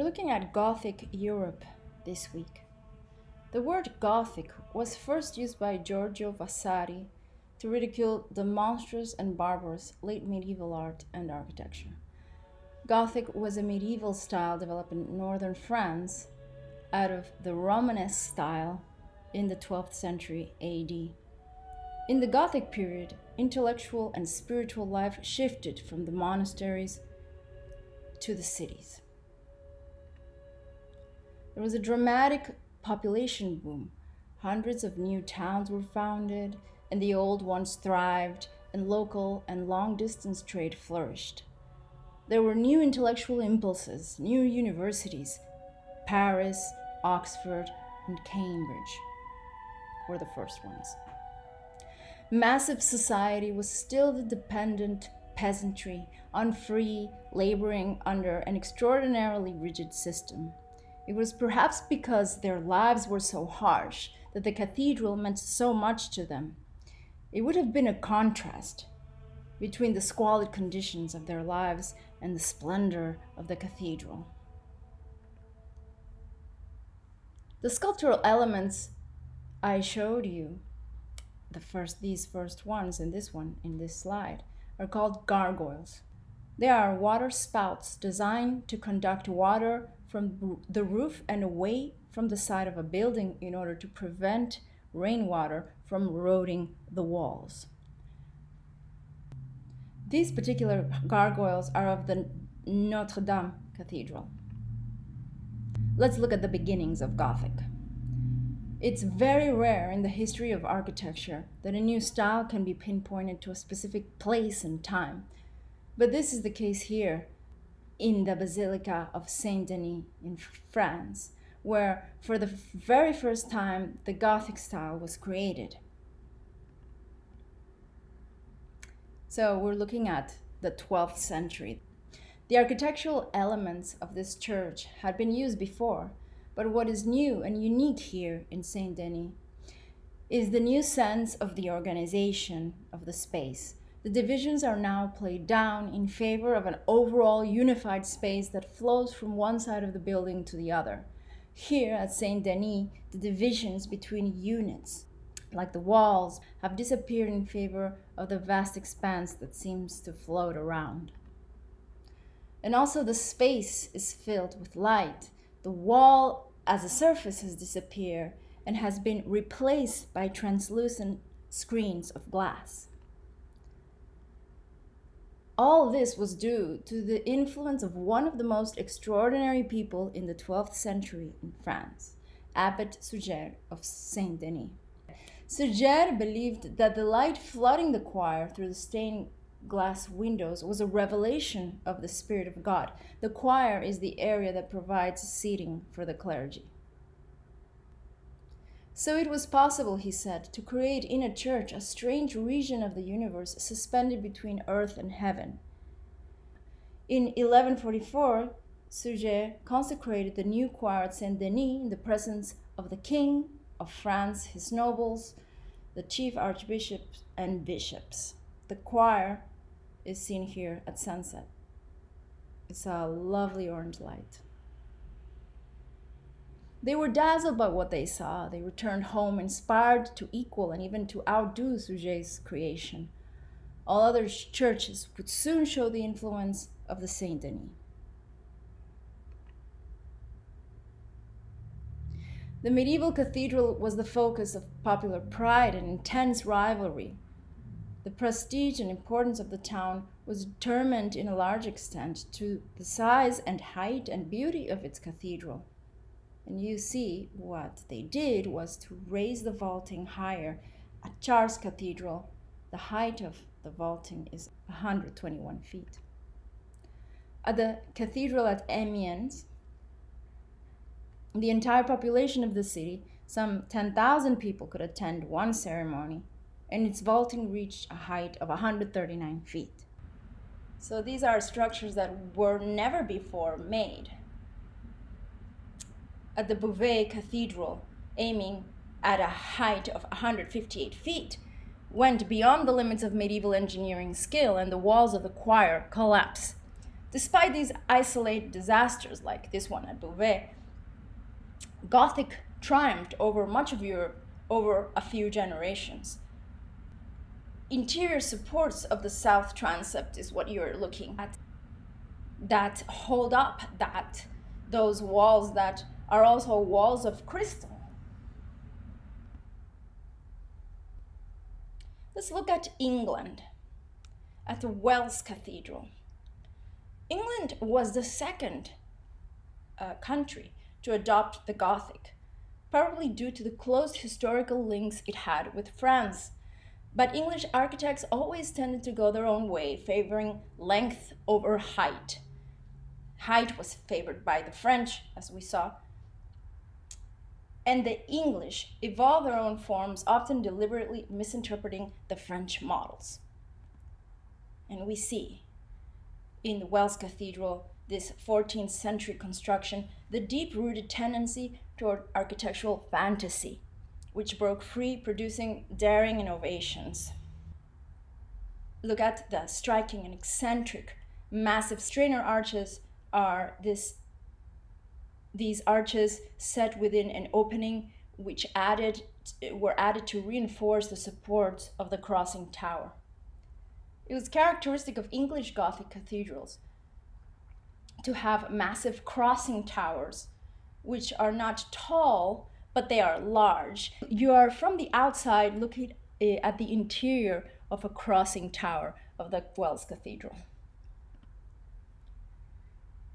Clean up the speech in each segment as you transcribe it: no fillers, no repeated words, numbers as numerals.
We're looking at Gothic Europe this week. The word Gothic was first used by Giorgio Vasari to ridicule the monstrous and barbarous late medieval art and architecture. Gothic was a medieval style developed in northern France out of the Romanesque style in the 12th century AD. In the Gothic period, intellectual and spiritual life shifted from the monasteries to the cities. There was a dramatic population boom. Hundreds of new towns were founded, and the old ones thrived, and local and long-distance trade flourished. There were new intellectual impulses, new universities. Paris, Oxford, and Cambridge were the first ones. Massive society was still the dependent peasantry, unfree, laboring under an extraordinarily rigid system. It was perhaps because their lives were so harsh that the cathedral meant so much to them. It would have been a contrast between the squalid conditions of their lives and the splendor of the cathedral. The sculptural elements I showed you, these first ones and this one in this slide, are called gargoyles. They are water spouts designed to conduct water from the roof and away from the side of a building in order to prevent rainwater from eroding the walls. These particular gargoyles are of the Notre Dame Cathedral. Let's look at the beginnings of Gothic. It's very rare in the history of architecture that a new style can be pinpointed to a specific place and time. But this is the case here in the Basilica of Saint-Denis in France, where for the very first time the Gothic style was created. So we're looking at the 12th century. The architectural elements of this church had been used before, but what is new and unique here in Saint-Denis is the new sense of the organization of the space. The divisions are now played down in favor of an overall unified space that flows from one side of the building to the other. Here at Saint-Denis, the divisions between units, like the walls, have disappeared in favor of the vast expanse that seems to float around. And also the space is filled with light. The wall as a surface has disappeared and has been replaced by translucent screens of glass. All this was due to the influence of one of the most extraordinary people in the 12th century in France, Abbot Suger of Saint-Denis. Suger believed that the light flooding the choir through the stained glass windows was a revelation of the Spirit of God. The choir is the area that provides seating for the clergy. So it was possible, he said, to create in a church a strange region of the universe suspended between earth and heaven. In 1144, Suger consecrated the new choir at Saint-Denis in the presence of the King of France, his nobles, the chief archbishops, and bishops. The choir is seen here at sunset. It's a lovely orange light. They were dazzled by what they saw. They returned home inspired to equal and even to outdo Suger's creation. All other churches would soon show the influence of the Saint-Denis. The medieval cathedral was the focus of popular pride and intense rivalry. The prestige and importance of the town was determined in a large extent to the size and height and beauty of its cathedral. And you see what they did was to raise the vaulting higher. At Chartres Cathedral, the height of the vaulting is 121 feet. At the cathedral at Amiens, the entire population of the city, some 10,000 people, could attend one ceremony, and its vaulting reached a height of 139 feet. So these are structures that were never before made. At the Beauvais Cathedral, aiming at a height of 158 feet, went beyond the limits of medieval engineering skill, and the walls of the choir collapsed. Despite these isolated disasters like this one at Beauvais, Gothic triumphed over much of Europe over a few generations. Interior supports of the south transept is what you're looking at, that hold up those walls that are also walls of crystal. Let's look at England, at the Wells Cathedral. England was the second country to adopt the Gothic, probably due to the close historical links it had with France. But English architects always tended to go their own way, favoring length over height. Height was favored by the French, as we saw, and the English evolved their own forms, often deliberately misinterpreting the French models. And we see in the Wells Cathedral, this 14th century construction, the deep-rooted tendency toward architectural fantasy, which broke free, producing daring innovations. Look at the striking and eccentric, massive strainer arches are these arches set within an opening which were added to reinforce the supports of the crossing tower. It was characteristic of English Gothic cathedrals to have massive crossing towers, which are not tall, but they are large. You are from the outside looking at the interior of a crossing tower of the Wells Cathedral.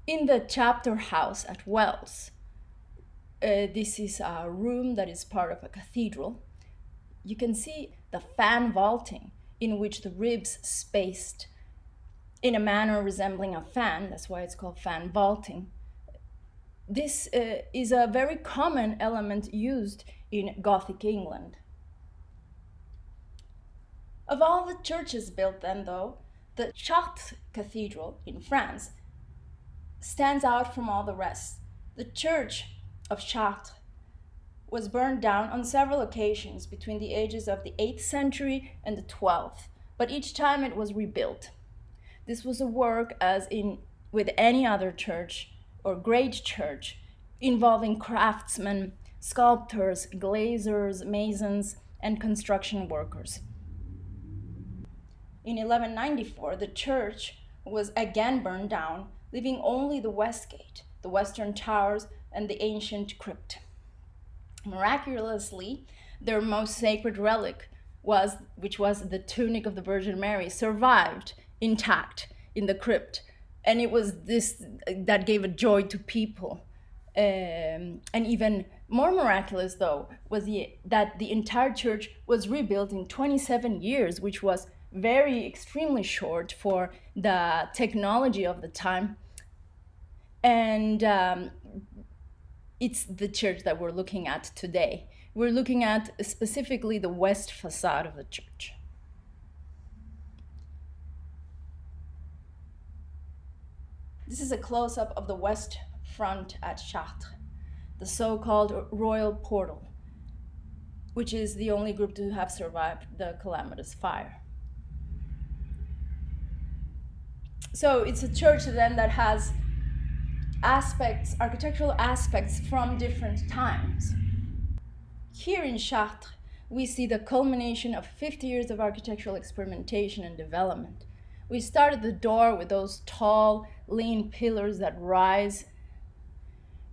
In the chapter house at Wells, this is a room that is part of a cathedral. You can see the fan vaulting in which the ribs spaced in a manner resembling a fan. That's why it's called fan vaulting. This is a very common element used in Gothic England. Of all the churches built then, though, the Chartres Cathedral in France stands out from all the rest. The church of Chartres was burned down on several occasions between the ages of the 8th century and the 12th, but each time it was rebuilt. This was a work, as in with any other church or great church, involving craftsmen, sculptors, glaziers, masons, and construction workers. In 1194, the church was again burned down, leaving only the west gate, the western towers, and the ancient crypt. Miraculously, their most sacred relic, which was the tunic of the Virgin Mary, survived intact in the crypt, and it was this that gave a joy to people. And even more miraculous, though, was that the entire church was rebuilt in 27 years, which was extremely short for the technology of the time. And it's the church that we're looking at today. We're looking at specifically the west facade of the church. This is a close-up of the west front at Chartres, the so-called royal portal, which is the only group to have survived the calamitous fire. So it's a church then that has architectural aspects from different times. Here in Chartres, we see the culmination of 50 years of architectural experimentation and development. We started the door with those tall, lean pillars that rise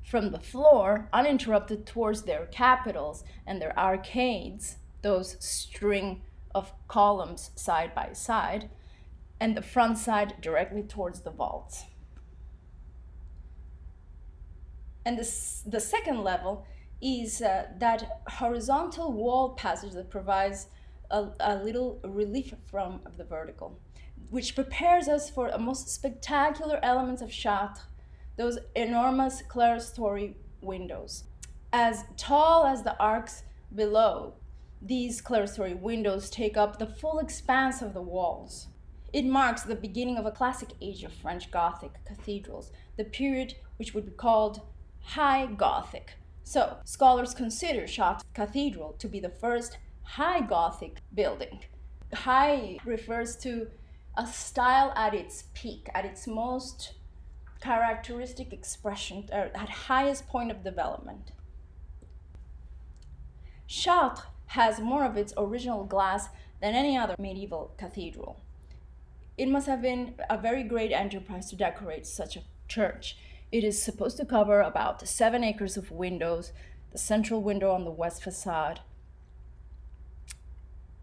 from the floor, uninterrupted, towards their capitals and their arcades, those string of columns side by side, and the front side directly towards the vaults. And the second level is that horizontal wall passage that provides a little relief from the vertical, which prepares us for the most spectacular elements of Chartres, those enormous clerestory windows. As tall as the arcs below, these clerestory windows take up the full expanse of the walls. It marks the beginning of a classic age of French Gothic cathedrals, the period which would be called High Gothic. So, scholars consider Chartres Cathedral to be the first High Gothic building. High refers to a style at its peak, at its most characteristic expression, at highest point of development. Chartres has more of its original glass than any other medieval cathedral. It must have been a very great enterprise to decorate such a church. It is supposed to cover about 7 acres of windows, the central window on the west facade.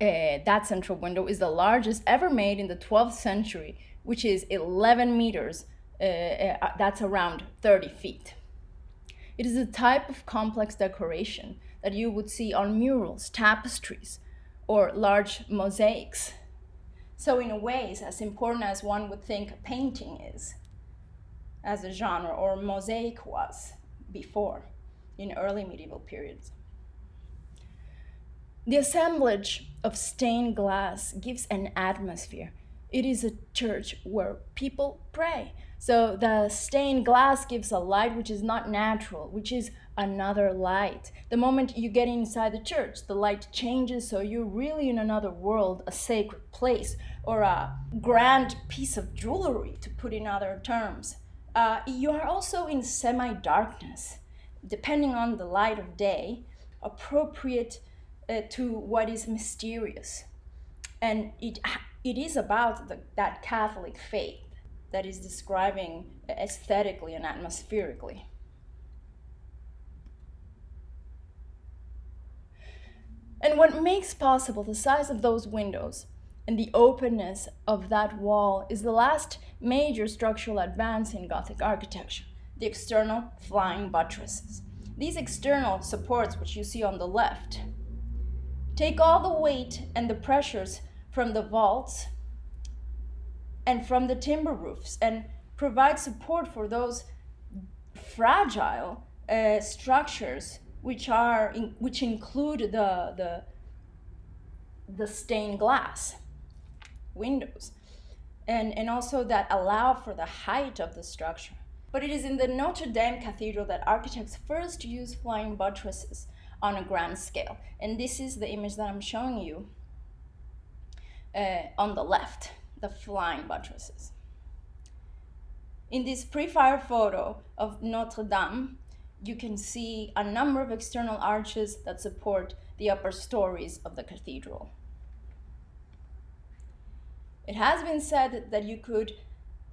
That central window is the largest ever made in the 12th century, which is 11 meters. That's around 30 feet. It is a type of complex decoration that you would see on murals, tapestries, or large mosaics. So in a way, it's as important as one would think painting is as a genre, or mosaic was before in early medieval periods. The assemblage of stained glass gives an atmosphere. It is a church where people pray. So the stained glass gives a light which is not natural, which is another light. The moment you get inside the church, the light changes, so you're really in another world, a sacred place, or a grand piece of jewelry, to put in other terms. You are also in semi-darkness, depending on the light of day, appropriate to what is mysterious. And it is about that Catholic faith that is describing aesthetically and atmospherically. And what makes possible the size of those windows and the openness of that wall is the last major structural advance in Gothic architecture, the external flying buttresses. These external supports, which you see on the left, take all the weight and the pressures from the vaults and from the timber roofs and provide support for those fragile structures which include the stained glass windows, and also that allow for the height of the structure. But it is in the Notre Dame Cathedral that architects first used flying buttresses on a grand scale. And this is the image that I'm showing you on the left, the flying buttresses. In this pre-fire photo of Notre Dame, you can see a number of external arches that support the upper stories of the cathedral. It has been said that you could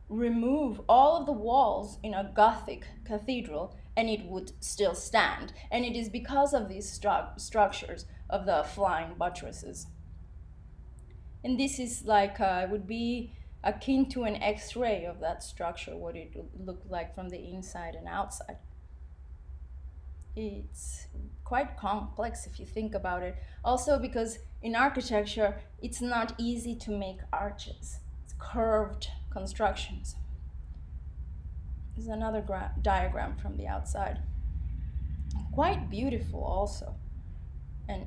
remove all of the walls in a Gothic cathedral and it would still stand. And it is because of these structures of the flying buttresses. And this is like, would be akin to an X-ray of that structure, what it looked like from the inside and outside. It's quite complex if you think about it. Also because in architecture, it's not easy to make arches. It's curved constructions. This is another diagram from the outside. Quite beautiful also. And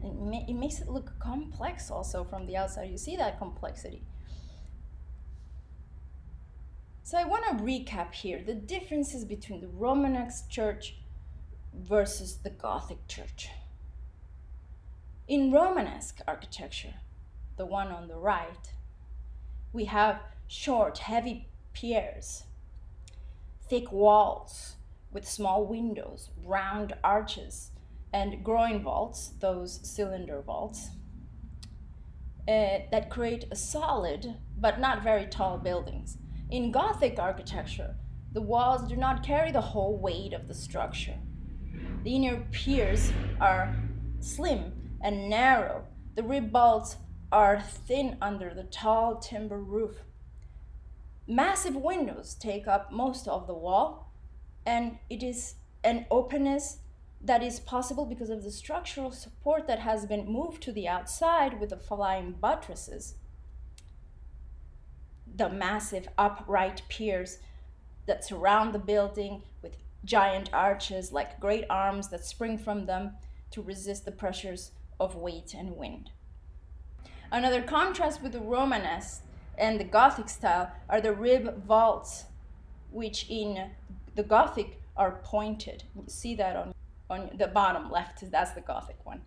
it makes it look complex also from the outside. You see that complexity. So I want to recap here the differences between the Romanesque church versus the Gothic church. In Romanesque architecture, the one on the right, we have short, heavy piers, thick walls with small windows, round arches, and groin vaults, those cylinder vaults, that create a solid but not very tall buildings. In Gothic architecture, the walls do not carry the whole weight of the structure. The inner piers are slim and narrow. The rib vaults are thin under the tall timber roof. Massive windows take up most of the wall, and it is an openness that is possible because of the structural support that has been moved to the outside with the flying buttresses. The massive upright piers that surround the building with giant arches like great arms that spring from them to resist the pressures of weight and wind. Another contrast with the Romanesque and the Gothic style are the rib vaults, which in the Gothic are pointed. You see that on the bottom left, that's the Gothic one.